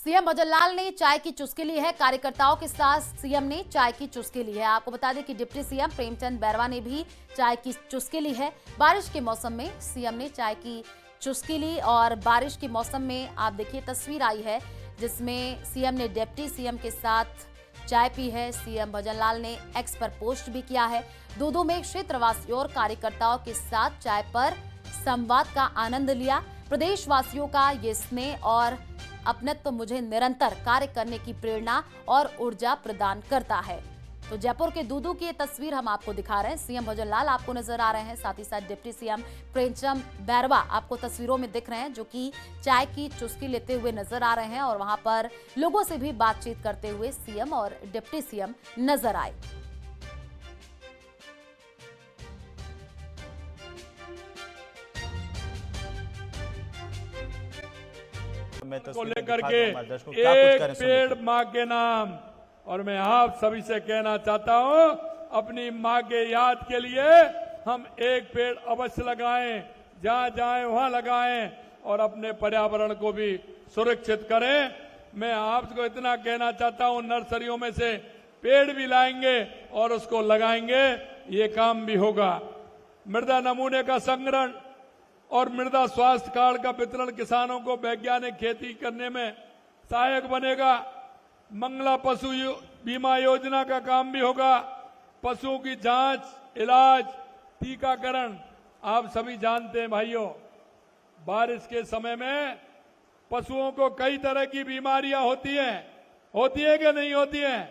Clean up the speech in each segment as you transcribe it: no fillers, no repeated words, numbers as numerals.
CM Bhajanlal ने चाय की चुस्की ली है। कार्यकर्ताओं के साथ सीएम ने चाय की चुस्की ली है। आपको बता दें कि डिप्टी सीएम प्रेमचंद बैरवा ने भी चाय की चुस्की ली है। बारिश के मौसम में सीएम ने चाय की चुस्की ली और बारिश के मौसम में आप देखिए तस्वीर आई है जिसमें सीएम ने डिप्टी सीएम के साथ चाय पी है। सीएम भजनलाल ने एक्स पर पोस्ट भी किया है। दूदू में क्षेत्रवासियों और कार्यकर्ताओं के साथ चाय पर संवाद का आनंद लिया। प्रदेशवासियों का ये स्नेह और अपनत्व मुझे निरंतर कार्य करने की प्रेरणा और ऊर्जा प्रदान करता है। तो जयपुर के दूदू की ये तस्वीर हम आपको दिखा रहे हैं। सीएम भजनलाल आपको नजर आ रहे हैं, साथ ही साथ डिप्टी सीएम प्रेमचंद बैरवा आपको तस्वीरों में दिख रहे हैं जो कि चाय की चुस्की लेते हुए नजर आ रहे हैं और वहां पर लोगों से भी बातचीत करते हुए सीएम और डिप्टी सीएम नजर आए। को लेकर के एक पेड़ माँ के नाम, और मैं आप सभी से कहना चाहता हूँ अपनी माँ के याद के लिए हम एक पेड़ अवश्य लगाएं, जहाँ जाएं वहाँ लगाएं और अपने पर्यावरण को भी सुरक्षित करें। मैं आपको इतना कहना चाहता हूँ नर्सरियों में से पेड़ भी लाएंगे और उसको लगाएंगे, ये काम भी होगा। मृदा नमूने का संग्रहण और मृदा स्वास्थ्य कार्ड का वितरण किसानों को वैज्ञानिक खेती करने में सहायक बनेगा। मंगला पशु बीमा योजना का काम भी होगा। पशुओं की जांच, इलाज, टीकाकरण, आप सभी जानते हैं भाइयों, बारिश के समय में पशुओं को कई तरह की बीमारियां होती है कि नहीं होती हैं?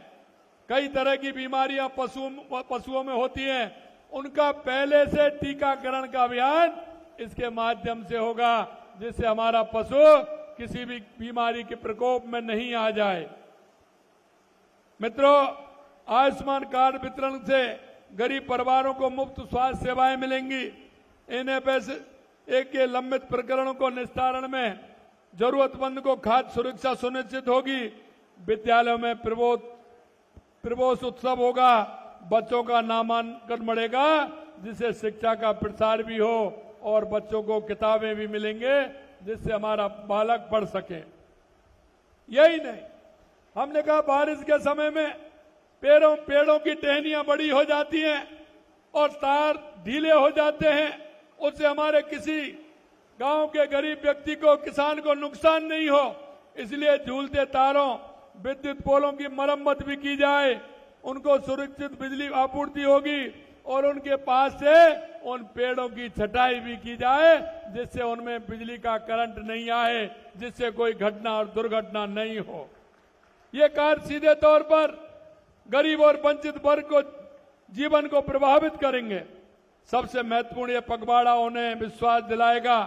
कई तरह की बीमारियां पशुओं में होती हैं। उनका पहले से टीकाकरण का अभियान इसके माध्यम से होगा, जिससे हमारा पशु किसी भी बीमारी के प्रकोप में नहीं आ जाए। मित्रों, आयुष्मान कार्ड वितरण से गरीब परिवारों को मुफ्त स्वास्थ्य सेवाएं मिलेंगी। एनएफएसए के लंबित प्रकरणों को निस्तारण में जरूरतमंद को खाद्य सुरक्षा सुनिश्चित होगी। विद्यालयों में प्रवेश उत्सव होगा। बच्चों का नामांकन बढ़ेगा, जिससे शिक्षा का प्रसार भी हो और बच्चों को किताबें भी मिलेंगे, जिससे हमारा बालक पढ़ सके। यही नहीं, हमने कहा बारिश के समय में पेड़ों की टहनियां बड़ी हो जाती हैं और तार ढीले हो जाते हैं। उससे हमारे किसी गांव के गरीब व्यक्ति को, किसान को नुकसान नहीं हो, इसलिए झूलते तारों, विद्युत पोलों की मरम्मत भी की जाए। उनको सुरक्षित बिजली आपूर्ति होगी और उनके पास से उन पेड़ों की छटाई भी की जाए, जिससे उनमें बिजली का करंट नहीं आए, जिससे कोई घटना और दुर्घटना नहीं हो। ये कार्य सीधे तौर पर गरीब और वंचित वर्ग को जीवन को प्रभावित करेंगे। सबसे महत्वपूर्ण ये पखवाड़ा उन्हें विश्वास दिलाएगा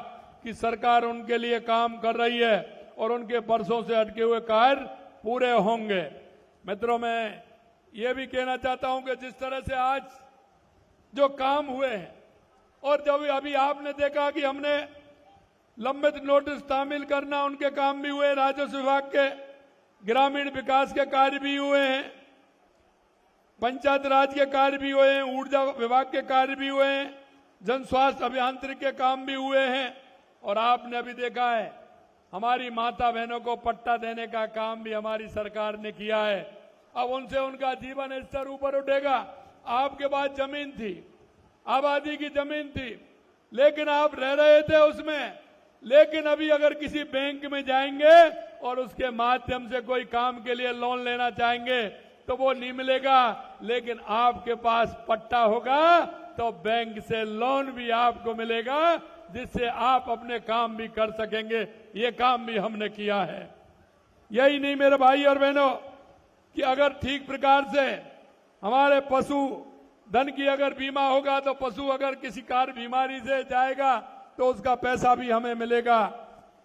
कि सरकार उनके लिए काम कर रही है और उनके वर्षों से अटके हुए कार्य पूरे होंगे। मित्रों, मैं ये भी कहना चाहता हूं कि जिस तरह से आज जो काम हुए हैं और जब अभी आपने देखा कि हमने लंबित नोटिस तामील करना, उनके काम भी हुए। राजस्व विभाग के ग्रामीण विकास के कार्य भी हुए हैं, पंचायत राज के कार्य भी हुए हैं, ऊर्जा विभाग के कार्य भी हुए हैं, जन स्वास्थ्य अभियांत्रिकी के काम भी हुए हैं। और आपने अभी देखा है हमारी माता बहनों को पट्टा देने का काम भी हमारी सरकार ने किया है। अब उनसे उनका जीवन स्तर ऊपर उठेगा। आपके पास जमीन थी, आबादी की जमीन थी, लेकिन आप रह रहे थे उसमें। लेकिन अभी अगर किसी बैंक में जाएंगे और उसके माध्यम से कोई काम के लिए लोन लेना चाहेंगे तो वो नहीं मिलेगा, लेकिन आपके पास पट्टा होगा तो बैंक से लोन भी आपको मिलेगा, जिससे आप अपने काम भी कर सकेंगे। ये काम भी हमने किया है। यही नहीं मेरे भाई और बहनों, कि अगर ठीक प्रकार से हमारे पशु धन की अगर बीमा होगा तो पशु अगर किसी कार बीमारी से जाएगा तो उसका पैसा भी हमें मिलेगा।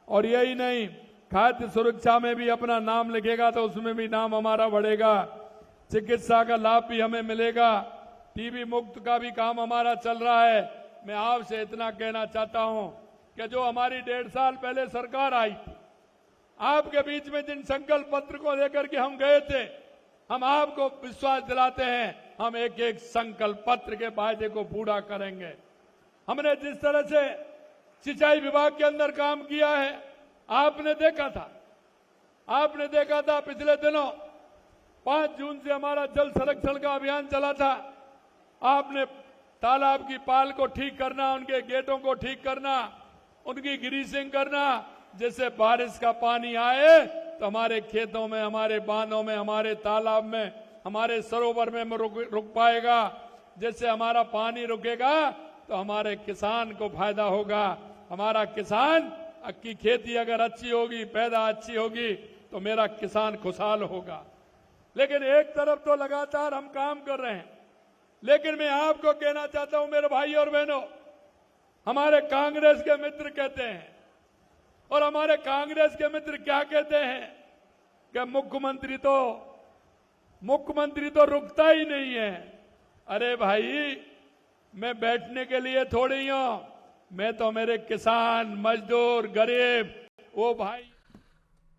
और यही नहीं, खाद्य सुरक्षा में भी अपना नाम लिखेगा तो उसमें भी नाम हमारा बढ़ेगा। चिकित्सा का लाभ भी हमें मिलेगा। टीबी मुक्त का भी काम हमारा चल रहा है। मैं आपसे इतना कहना चाहता हूं कि जो हमारी 1.5 साल पहले सरकार आई थी, आपके बीच में जिन संकल्प पत्र को लेकर के हम गए थे, हम आपको विश्वास दिलाते हैं हम एक एक संकल्प पत्र के वायदे को पूरा करेंगे। हमने जिस तरह से सिंचाई विभाग के अंदर काम किया है, आपने देखा था आपने देखा था पिछले दिनों 5 जून से हमारा जल संरक्षण का अभियान चला था। आपने तालाब की पाल को ठीक करना, उनके गेटों को ठीक करना, उनकी ग्रीसिंग करना, जैसे बारिश का पानी आए तो हमारे खेतों में, हमारे बांधों में, हमारे तालाब में, हमारे सरोवर में रुक पाएगा। जैसे हमारा पानी रुकेगा तो हमारे किसान को फायदा होगा। हमारा किसान की खेती अगर अच्छी होगी, पैदा अच्छी होगी तो मेरा किसान खुशहाल होगा। लेकिन एक तरफ तो लगातार हम काम कर रहे हैं, लेकिन मैं आपको कहना चाहता हूं मेरे भाई और बहनों, हमारे कांग्रेस के मित्र कहते हैं और हमारे कांग्रेस के मित्र क्या कहते हैं कि मुख्यमंत्री तो रुकता ही नहीं है। अरे भाई, मैं बैठने के लिए थोड़ी हूं, मैं तो मेरे किसान, मजदूर, गरीब, वो भाई